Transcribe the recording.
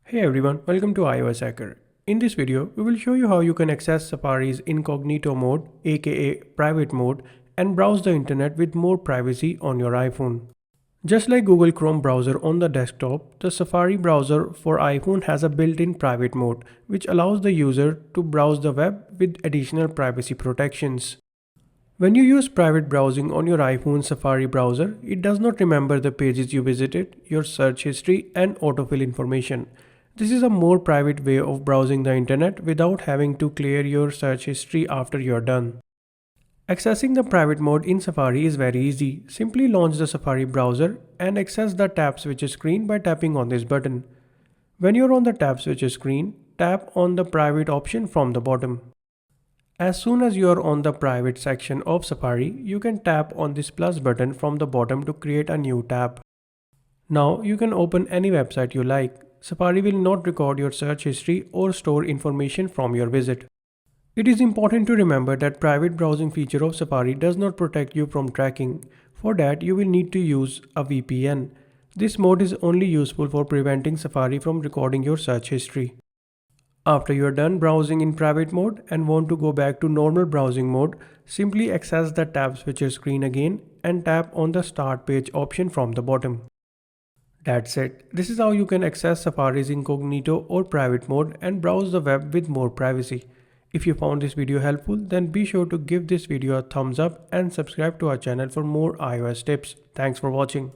Hey everyone, welcome to iOS Hacker. In this video, we will show you how you can access Safari's Incognito Mode, aka Private Mode, and browse the internet with more privacy on your iPhone. Just like Google Chrome browser on the desktop, the Safari browser for iPhone has a built-in private mode, which allows the user to browse the web with additional privacy protections. When you use private browsing on your iPhone Safari browser, it does not remember the pages you visited, your search history, and autofill information. This is a more private way of browsing the internet without having to clear your search history after you're done. Accessing the private mode in Safari is very easy. Simply launch the Safari browser and access the tab switcher screen by tapping on this button. When you're on the tab switcher screen, tap on the private option from the bottom. As soon as you are on the private section of Safari, you can tap on this plus button from the bottom to create a new tab. Now you can open any website you like. Safari will not record your search history or store information from your visit. It is important to remember that private browsing feature of Safari does not protect you from tracking. For that, you will need to use a VPN. This mode is only useful for preventing Safari from recording your search history. After you are done browsing in private mode and want to go back to normal browsing mode, simply access the tab switcher screen again and tap on the start page option from the bottom. That's it. This is how you can access Safari's incognito or private mode and browse the web with more privacy. If you found this video helpful, then be sure to give this video a thumbs up and subscribe to our channel for more iOS tips. Thanks for watching.